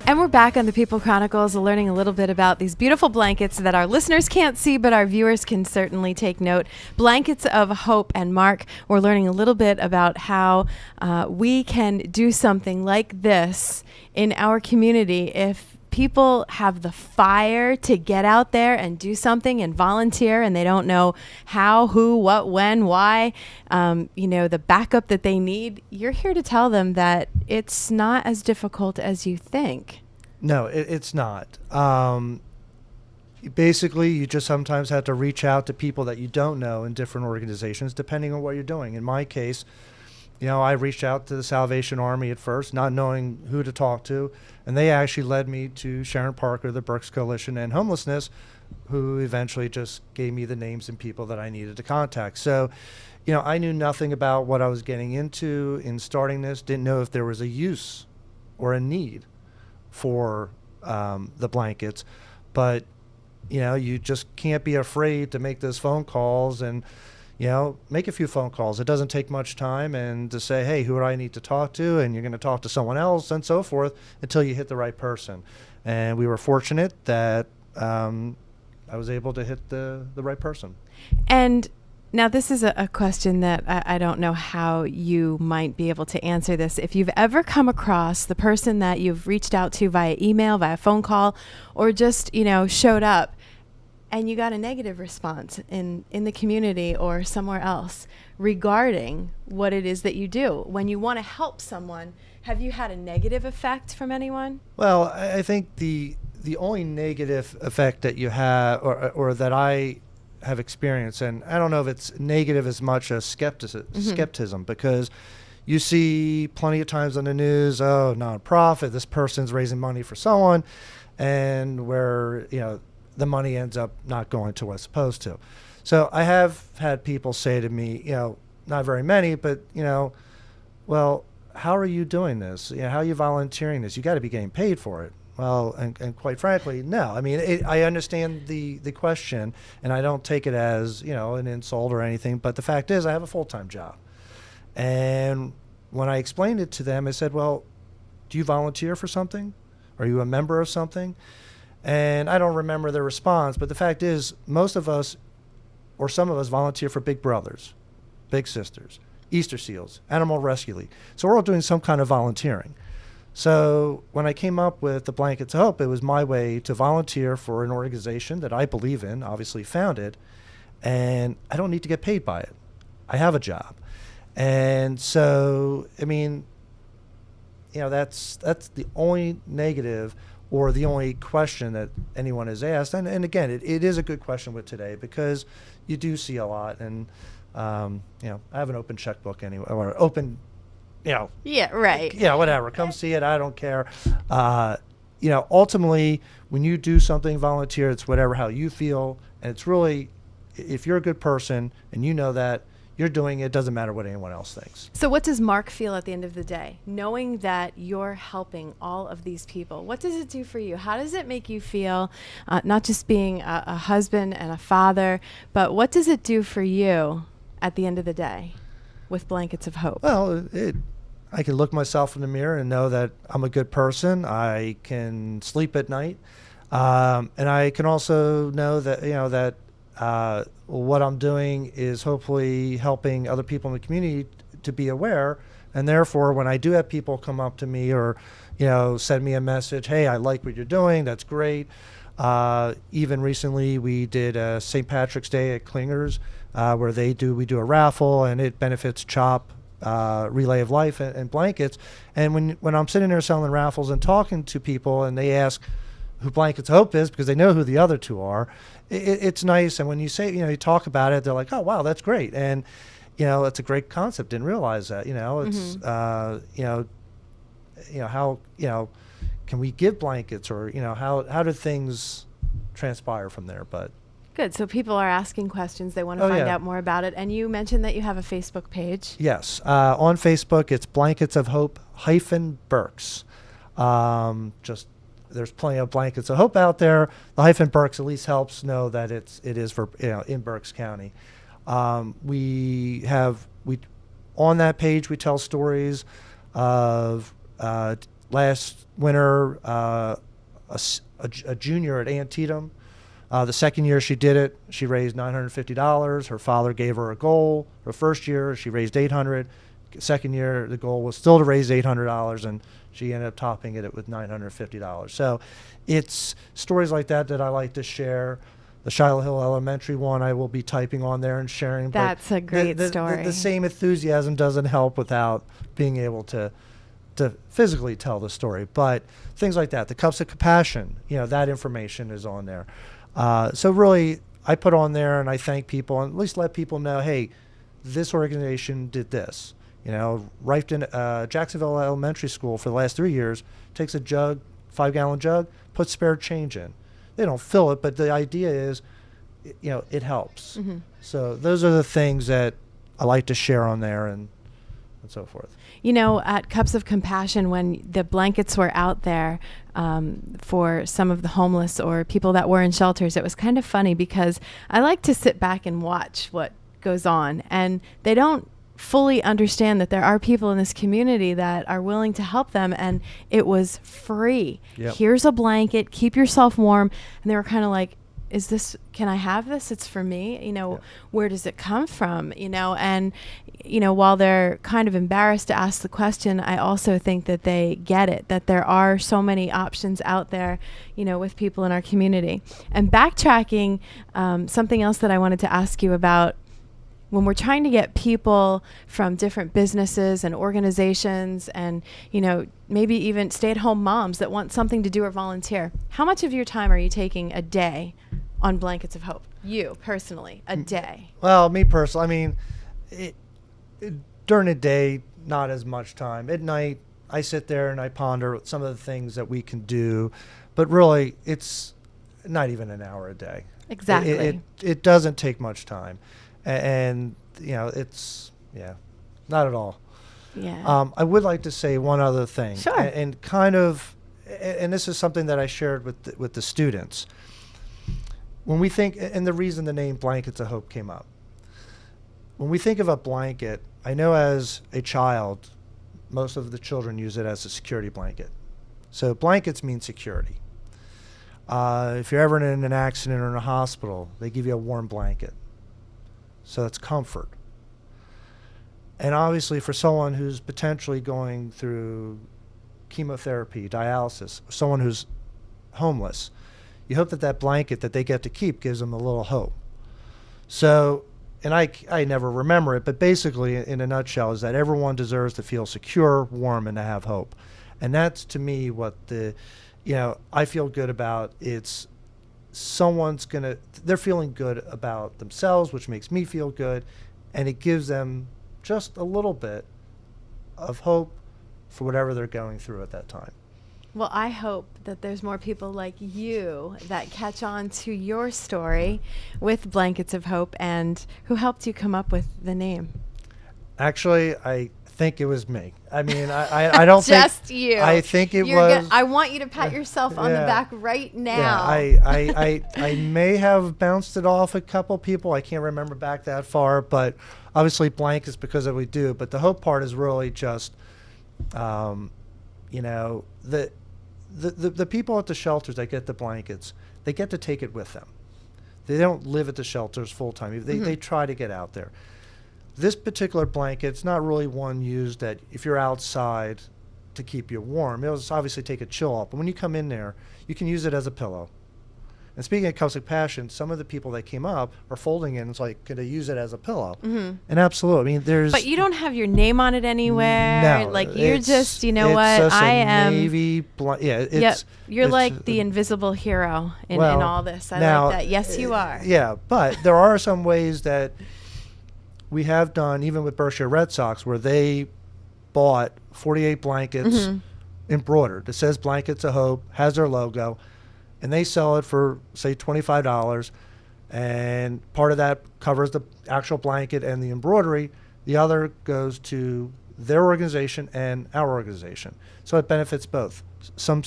And we're back on the People Chronicles, learning a little bit about these beautiful blankets that our listeners can't see, but our viewers can certainly take note. Blankets of Hope. And Marc, we're learning a little bit about how we can do something like this in our community if people have the fire to get out there and do something and volunteer, and they don't know how, who, what, when, why, the backup that they need. You're here to tell them that it's not as difficult as you think. No, it's not. Basically, you just sometimes have to reach out to people that you don't know in different organizations, depending on what you're doing. In my case, I reached out to the Salvation Army at first, not knowing who to talk to, and they actually led me to Sharon Parker, the Berks Coalition, and Homelessness, who eventually just gave me the names and people that I needed to contact. So, I knew nothing about what I was getting into in starting this, didn't know if there was a use or a need for the blankets, but, you just can't be afraid to make those phone calls and make a few phone calls. It doesn't take much time, and to say, hey, who do I need to talk to? And you're going to talk to someone else and so forth until you hit the right person. And we were fortunate that I was able to hit the right person. And now this is a question that I don't know how you might be able to answer this. If you've ever come across the person that you've reached out to via email, via phone call, or just, showed up, and you got a negative response in the community or somewhere else regarding what it is that you do. When you want to help someone, have you had a negative effect from anyone? Well, I think the only negative effect that you have, or that I have experienced, and I don't know if it's negative as much as skepticism, because you see plenty of times on the news, oh, nonprofit, this person's raising money for someone, and where, the money ends up not going to what it's supposed to. So I have had people say to me, not very many, but, well, how are you doing this? How are you volunteering this? You got to be getting paid for it. Well, and quite frankly, no. I mean, I understand the question, and I don't take it as, an insult or anything, but the fact is I have a full-time job. And when I explained it to them, I said, well, do you volunteer for something? Are you a member of something? And I don't remember the response, but the fact is most of us, or some of us, volunteer for Big Brothers, Big Sisters, Easter Seals, Animal Rescue League. So we're all doing some kind of volunteering. So when I came up with the Blankets of Hope, it was my way to volunteer for an organization that I believe in, obviously founded, and I don't need to get paid by it. I have a job. And so, I mean, that's the only negative or the only question that anyone has asked. And again, it is a good question with today, because you do see a lot. And, I have an open checkbook anyway, or open, Yeah, right. Yeah, whatever. Come see it. I don't care. Ultimately, when you do something, volunteer, it's how you feel. And it's really, if you're a good person and you know that, you're doing it, doesn't matter what anyone else thinks. So what does Marc feel at the end of the day, knowing that you're helping all of these people? What does it do for you? How does it make you feel, not just being a husband and a father, but what does it do for you at the end of the day with Blankets of Hope? Well, I can look myself in the mirror and know that I'm a good person. I can sleep at night. And I can also know that, what I'm doing is hopefully helping other people in the community to be aware. And therefore, when I do have people come up to me or, send me a message, hey, I like what you're doing, that's great. Even recently, we did a St. Patrick's Day at Klingers, where we do a raffle, and it benefits CHOP, Relay of Life, and Blankets. And when I'm sitting there selling raffles and talking to people, and they ask who Blankets of Hope is, because they know who the other two are, it's nice. And when you say, you talk about it, they're like, oh, wow, that's great. And, it's a great concept. Didn't realize that, it's, how, can we give blankets, or, how do things transpire from there? But good. So people are asking questions. They want to find out more about it. And you mentioned that you have a Facebook page. Yes. On Facebook, it's Blankets of Hope -Berks. There's plenty of Blankets of Hope out there. The -Berks at least helps know that it is for, in Berks County. On that page, we tell stories of last winter, a junior at Antietam. The second year she did it, she raised $950. Her father gave her a goal. Her first year, she raised $800. Second year, the goal was still to raise $800, and she ended up topping it with $950. So it's stories like that I like to share. The Shiloh Hill Elementary one I will be typing on there and sharing. That's a great story. The same enthusiasm doesn't help without being able to physically tell the story. But things like that, the Cups of Compassion, that information is on there. So really, I put on there and I thank people and at least let people know, hey, this organization did this. Jacksonville Elementary School for the last 3 years takes a jug, 5-gallon jug, puts spare change in. They don't fill it, but the idea is, it helps. Mm-hmm. So those are the things that I like to share on there and so forth. At Cups of Compassion, when the blankets were out there for some of the homeless or people that were in shelters, it was kind of funny because I like to sit back and watch what goes on, and they don't fully understand that there are people in this community that are willing to help them, and it was free. Yep. Here's a blanket, keep yourself warm. And they were kind of like, can I have this? It's for me. Yep. Where does it come from? And while they're kind of embarrassed to ask the question, I also think that they get it, that there are so many options out there, with people in our community. And backtracking, something else that I wanted to ask you about, when we're trying to get people from different businesses and organizations and, maybe even stay-at-home moms that want something to do or volunteer, how much of your time are you taking a day on Blankets of Hope? You, personally, a day? Well, me personally, during the day, not as much time. At night, I sit there and I ponder some of the things that we can do, but really, it's not even an hour a day. Exactly. It doesn't take much time. And it's not at all. Yeah. I would like to say one other thing. Sure. And this is something that I shared with the students. When we think, and the reason the name Blankets of Hope came up, when we think of a blanket, I know as a child, most of the children use it as a security blanket. So blankets mean security. If you're ever in an accident or in a hospital, they give you a warm blanket. So it's comfort. And obviously for someone who's potentially going through chemotherapy, dialysis, someone who's homeless, you hope that blanket that they get to keep gives them a little hope. So, and I never remember it, but basically in a nutshell is that everyone deserves to feel secure, warm, and to have hope. And that's to me what I feel good about. It's they're feeling good about themselves, which makes me feel good, and it gives them just a little bit of hope for whatever they're going through at that time. Well, I hope that there's more people like you that catch on to your story with Blankets of Hope. And who helped you come up with the name? Actually, I think it was me. I don't just think you. I think it was. I want you to pat yourself on the back right now. Yeah, I may have bounced it off a couple people. I can't remember back that far, but obviously blank is because of what we do. But the hope part is really just, the people at the shelters that get the blankets, they get to take it with them. They don't live at the shelters full time. They try to get out there. This particular blanket, it's not really one used that if you're outside to keep you warm. It'll obviously take a chill off. But when you come in there, you can use it as a pillow. And speaking of Cups of Compassion, some of the people that came up are folding it. And it's like, could I use it as a pillow? Mm-hmm. And absolutely. But you don't have your name on it anywhere. No. Like you're just, what? I am. Navy You're like the invisible hero in all this. I like that. Yes, you are. Yeah, but there are some ways that we have done, even with Berkshire Red Sox, where they bought 48 blankets embroidered. It says Blankets of Hope, has their logo, and they sell it for, say, $25. And part of that covers the actual blanket and the embroidery. The other goes to their organization and our organization. So it benefits both. Some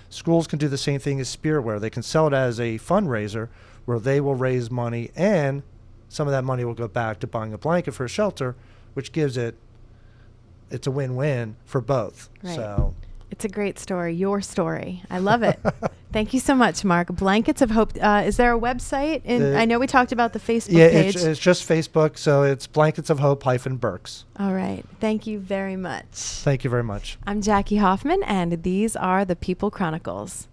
schools can do the same thing as Spiritware. They can sell it as a fundraiser where they will raise money, and some of that money will go back to buying a blanket for a shelter, which gives it's a win-win for both. Right. So It's a great story. Your story. I love it. Thank you so much, Marc. Blankets of Hope. Is there a website? I know we talked about the Facebook page. Yeah, it's just Facebook, so it's Blankets of Hope Berks. All right. Thank you very much. Thank you very much. I'm Jackie Hoffman, and these are the People Chronicles.